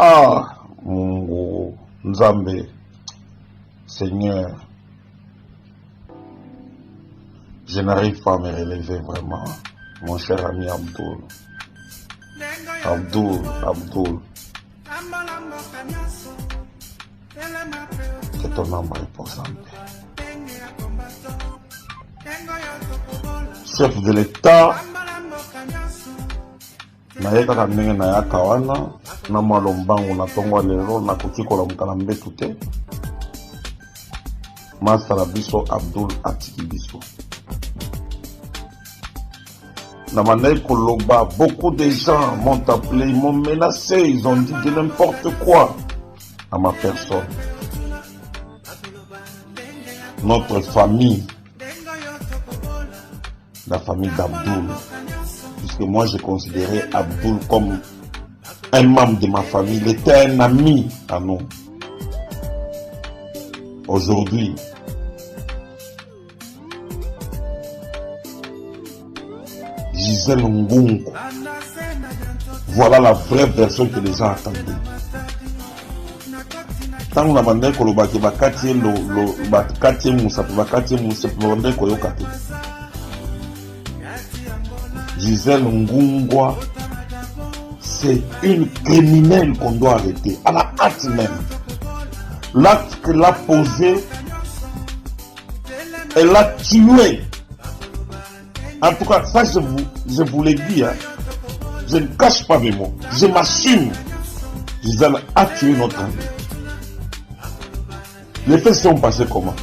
Ah, Mungu, Nzambe, Seigneur, je n'arrive pas à me relever vraiment, mon cher ami Abdoul. Abdoul. Que ton âme repose en paix. Chef de l'État, nayeka ndenge nayaka wana na malombango na tongo lelo na kokikola mukala mbetu te. Masala biso Abdoul atiki biso. Na manai koloba, beaucoup de gens m'ont appelé, ils m'ont menacé, ils ont dit de n'importe quoi à ma personne. Notre famille, la famille d'Abdoul, puisque moi je considérais Abdoul comme un membre de ma famille, il était un ami à nous. Aujourd'hui, Gisèle Ngungu, voilà la vraie version que les gens attendaient. Tant qu'on a demandé que le bakati Moussa, Gisèle Ngungu, c'est une criminelle qu'on doit arrêter, à la hâte même. L'acte qu'elle a posé, elle a tué. En tout cas, ça je vous l'ai dit, hein. Je ne cache pas mes mots, je m'assume. Gisèle a tué notre ami. Les faits sont passés comment?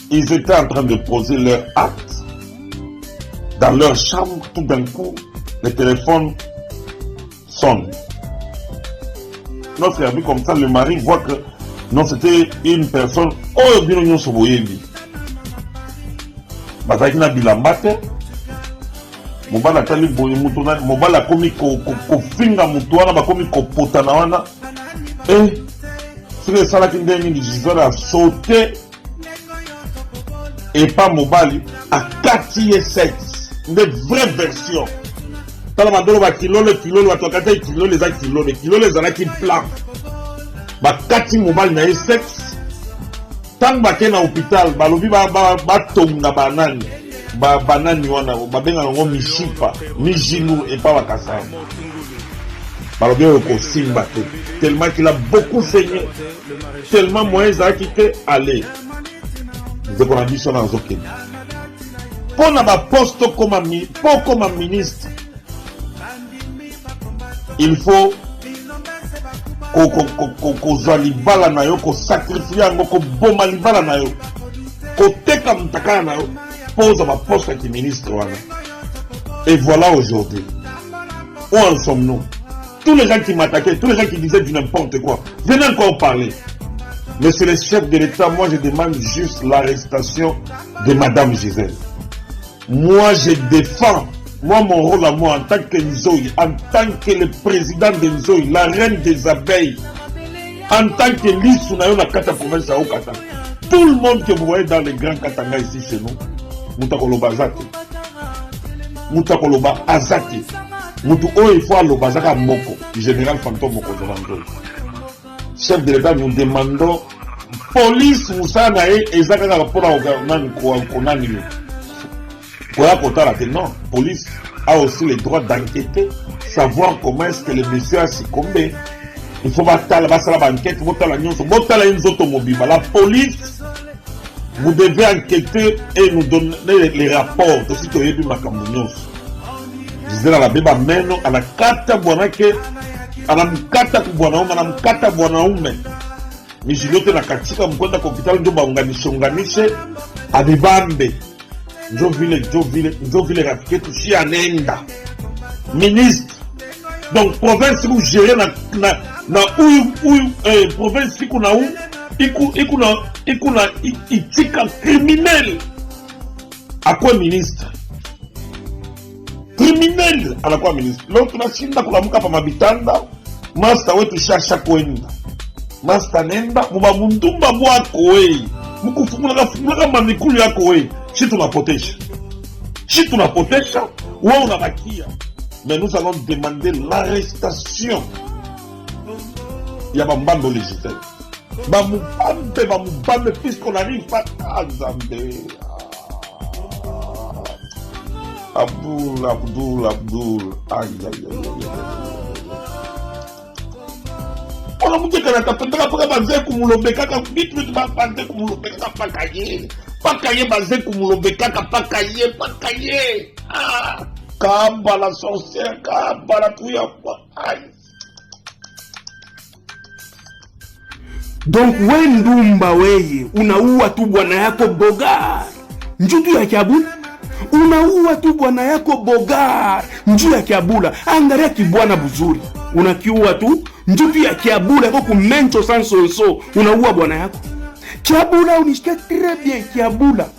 Ils étaient en train de poser leur acte dans leur chambre, tout d'un coup, le téléphone sonne. Notre ami, comme ça, le mari voit que non, c'était une personne. Oh, bien, nous sommes voyés. Bazaki na bilambate. Mobala tali boye mutuna, mobala komi ko finga mutuana, ba komi ko potana wana. Et c'est ça là qui ndenge ni Gisèle a sauté et pas mobali à 4 sexe. Une vraie version. Tala mandolo ba kilo ba tokata kilo les ana qui plan. Ba 4 mobali na sexe. Tant ba ke na hôpital, ba lobi ba tonga banani. Banani wana babenga ngo mishipa mijinu et pas wakasa balobi ko simba tellement qu'il a beaucoup saigné, tellement moyen a quitté aller de condition dans aucun pour na ba poste comme ministre. Il faut ko zalibala na yo ko sacrifier ngo ko boma libala na yo ko teka mtakana na yo pose à ma poste qui ministre. Et voilà aujourd'hui. Où en sommes-nous? Tous les gens qui m'attaquaient, tous les gens qui disaient du n'importe quoi, venez encore parler. Monsieur le chef de l'État, moi je demande juste l'arrestation de Madame Gisèle. Moi je défends, moi mon rôle à moi en tant que Nzoï, en tant que le président de Nzoï, la reine des abeilles, en tant que l'Issouna na Kata province à Okata. Tout le monde que vous voyez dans les grands Katanga ici chez nous, Moutakoloba Azaki. Moutakoloba Azaki. Moutou il faut aloba Zaka Moko, général fantôme Moko Zolando. Chef de l'État, nous demandons police Moussa Nae et Zaka rapport à Konani. Non, police a aussi le droit d'enquêter, savoir comment est-ce que le monsieur a succombé. Il faut battre la enquête, la police. Vous devez enquêter et nous donner les rapports. Aussi, tu as vu ma camounos. Je disais à la béba meno, à la kata bonake, à la kata kubonaoume, à la kata bonaoume. Mais je l'ai la katika, mkonda l'hôpital, nous avons organisé à des bambes. Nous avons vu les raffiquer toucher en Inde. Ministre. Donc, province, vous gérez na province, ikuna itika criminel à quoi ministre criminel à la quoi ministre l'autre na chinda kula muka pa mabitanda master wetu shasha kwenda master nenda muba mundumba mwako we mukufungula mamikulu yako we si tunapotesha wewe unabakia mais nous allons demander l'arrestation Il y a Bambando légitime. Bamubambe, puisqu'on n'arrive pas à Zambé. Abdoul. Aïe. On a dit que la tapetera pour baser Kumulobeka, vite, pas Kumulobeka, pas cahier. Pas cahier basé Kumulobeka, pas cahier. Ah, Kamba la sorcière, Kamba la touya. Aïe. Donc we ndumba weye unaua tu bwana yako Bogar njutu ya Kiabula, unaua tu bwana yako Bogar njutu ya Kiabula. Angalia kibwana buzuri, unakiua tu njutu ya Kiabula kwa kumencho sanso, unaua bwana yako Kiabula. Unishikia très bien Kiabula,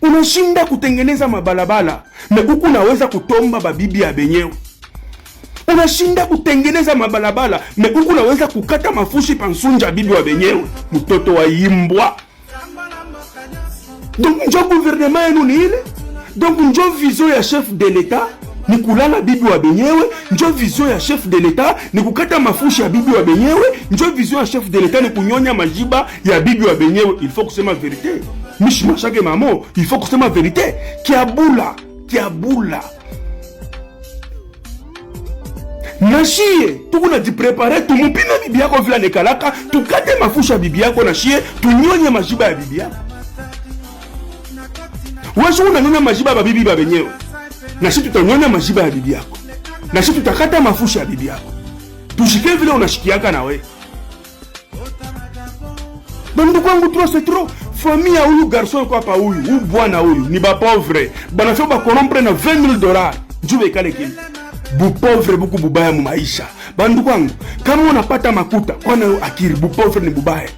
unashinda kutengeneza mabalabala na huku unaweza kutomba babibi ya benyewe. Unashinda kutengeneza mabalabala me huku unaweza kukata mafushi pansunja bibi wa benyewe, mtoto wa imbwa. Donc njo gouvernement yenu ni ile. Donc njo vision ya chef de l'etat ni kulala bibi wa benyewe. Njo vision ya chef de l'etat ni kukata mafushi ya bibi wa benyewe. Njo vision ya chef de l'etat ni kunyonya majiba ya bibi wa benyewe. Il faut kusema vérité. Mishima shake mamo, il faut kusema vérité. Kiabula nashie tukuna jiprepare tumupime bibi yako vila nekalaka, tukate mafusha bibi yako nashie tunyonye majiba ya bibi yako. Wewe unanyonya majiba ya bibi benyewe, nashi tutanyonya majiba ya bibi yako, nashi tutakata mafusha ya bibi yako, tushike vile unashikiaka na we. Bandu kwangu trop famille huyu garçon kwa pa huyu bwana huyu ni ba pauvre bana fyo ba corrompre na $20,000 njube kale kimi bu pauvre buku bubaya mu maisha. Bandu kwangu kama unapata makuta kwana akiri bu pauvre ni bubaya,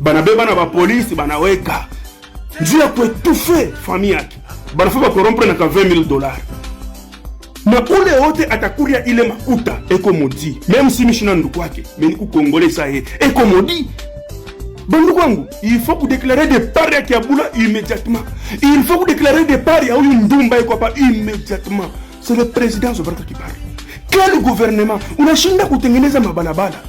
bana beba na ba polisi banaweka njia kuetufe famille yake, bana fyo ba corrompre na $20,000 na ule wote atakuria ile makuta eko modi. Même si mishina nduku wake meni ku Congolais ça eko modi. Bandu kwangu, il faut que déclarer des parts à Kiabula immédiatement. Il faut que déclarer des parts à Ndumba et Kwapa immédiatement. C'est le président Zobrata qui parle. Quel gouvernement? Unashinda kutengeneza mabalabala,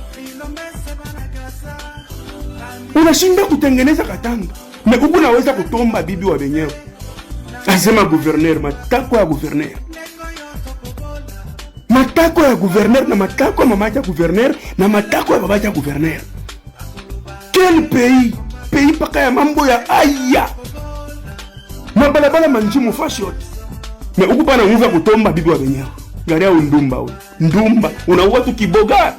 unashinda kutengeneza katanga, na huku unaweza kutomba bibi wa benyewe. Asema gouverneur, matako ya gouverneur, matako ya gouverneur na matako ya mama ya gouverneur na matako ya baba ya gouverneur. Quel pays paka ya mambo ya aya mabalabala manjimu fashion me huku pana nguva kutomba bibi wa benyewe. Garia Ndumba unaua tu Kiboga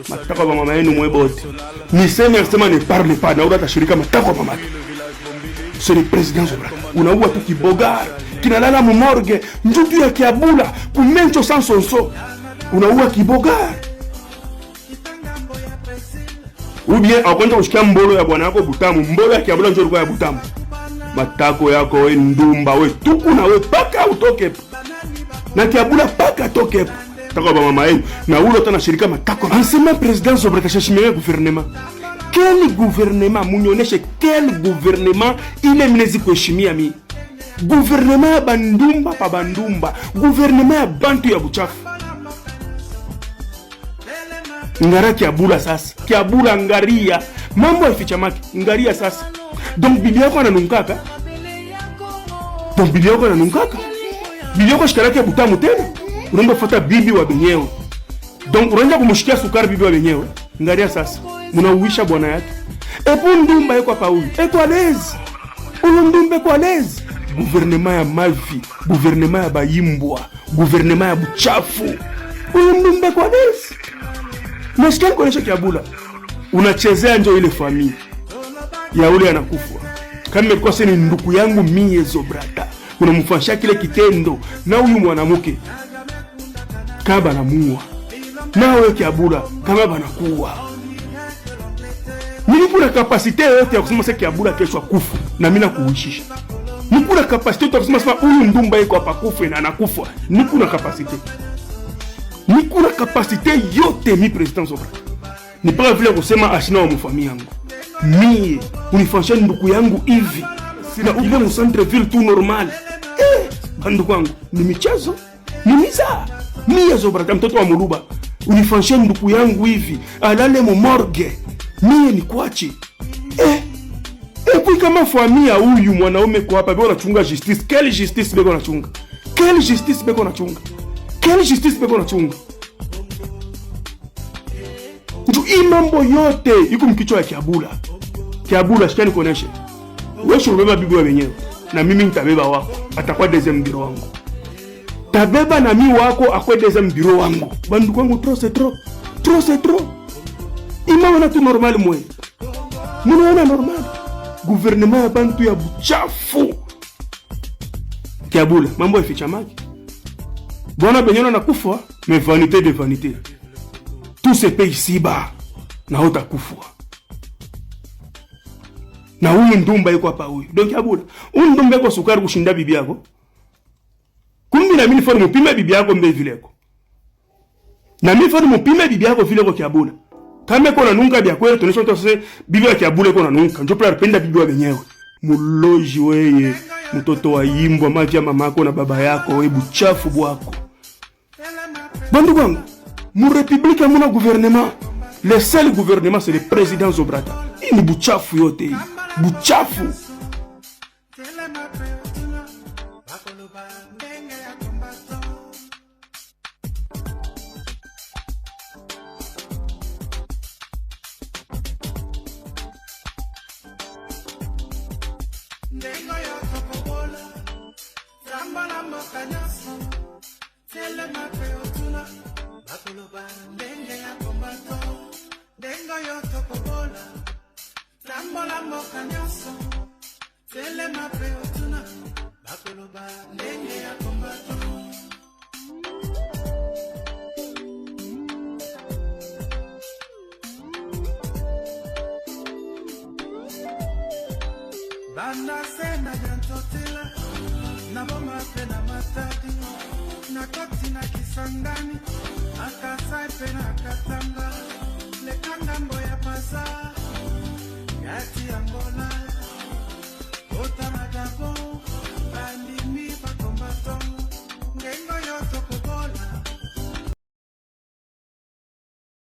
matako ya mama yenu mwebote. Niseme asema ne parle pas na urata shirika matako ya mama. C'est le président Zobrata. Unaua tu Kiboga kinalala mu morgue njutu ya Kiabula kumencho sansonso. Unaua Kiboga. Ou bien akwenda ushikia mbolo ya bwana yako Butamu, mbolo ya Kiabula njoo ya Butamu. Matako yako we Ndumba we tuku na we paka utoke. Na Kiabula paka toke. Tako ba mama yenu na ulo tana shirika matako. Ansema president Zobrata shashimia gouvernement. Quel gouvernement munioneshe quel gouvernement ile mnezi kuheshimia mi. Gouvernement ya Bandumba pa Bandumba, gouvernement ya Bantu ya Buchafu. Ngara Kiabula sasa. Kiabula ngaria. Mambo ya fichamaki. Ngaria sasa. Donc bibi yako ananunkaka. Bibi yako shikaraki ya Butamu tena. Unaenda kufuata bibi wa benyewe. Donc unaenda kumshikia sukari bibi wa benyewe. Ngaria sasa. Munauisha bwana yake. Epo Ndumba yako hapa huyu. Eko alezi. Ndumba kwa alezi. Gouvernement ya mavi. Gouvernement ya bayimbwa. Gouvernement ya buchafu. Ndumba kwa alezi. Nasikia kuonesha Kiabula unachezea njo ile familia ya ule anakufa. Kama ilikuwa sasa ni ndugu yangu mie Zobrata, unamfanyia kile kitendo na huyu mwanamke kama anamuua. Nawe Kiabula kama banakuwa. Nilikuwa na kapasite yote ya kusema sasa Kiabula kesho akufa na mimi nakuishisha. Nilikuwa na kapasite ya kusema sasa huyu Ndumba yuko hapa kufa na anakufa. Nilikuwa na kapasite. Nikuna kapasite yote mi president Zobrata. Ni paka vile kusema ashina wa mfamia yangu. Mie unifanyia ndugu yangu hivi. Sina ule mu centre ville tout normal. Bandu kwangu ni michezo. Ni miza. Mie Zobrata mtoto wa Muluba. Unifanishe ndugu yangu hivi alale mo morgue, mie ni kwachi. Puis kama famia huyu mwanaume kwa hapa beko nachunga justice. Quelle justice beko nachunga? Quelle justice beko nachunga? Quelle justice beko nachunga? Ndio hii mambo yote iko mkichwa ya Kiabula. Kiabula shikani koneshe. Wewe ubeba bibi wa wenyewe na mimi nitabeba wako. Atakuwa deuxième bureau wangu. Tabeba na mimi wako akwe deuxième bureau wangu. Bandu kwangu trop c'est trop. Trop c'est trop. Imaona tu normal mwe. Munaona normal. Gouvernement ya bantu ya buchafu. Kiabula, mambo ya ficha maki. Bwana benyona nakufa, mais vanité de vanité. Tout se paye ici-bas. Na hota kufwa. Na huyu ndumba yuko hapa huyu. Donc Kiabula, huyu ndumba yuko sukari kushinda bibi yako. Kumbi na mimi foni mpime bibi yako mbe vileko. Na mimi foni mpime bibi yako vileko Kiabula. Kama kuna nunga bya kweli tunacho sasa bibi ya Kiabula kuna nunga. Ndio pia penda bibi wa wenyewe. Muloji weye, mtoto wa Yimbo, maji ya mamako na baba yako, we buchafu bwako. Bandu wangu, mu république muna gouvernement. Le seul gouvernement c'est le président Zobrata. Hii ni buchafu yote hii. Buchafu. Dengo yo tokobola, trambala mokanyaso, tele mapeo tuna, bakoloba, denge ya kombato. Dengo yo tokobola, trambala mokanyaso, tele mapeo tuna, bakoloba, denge ya kombato. Banda senda jantotela, na boma pena matati, na koti na kisangani, akasai pena katanga.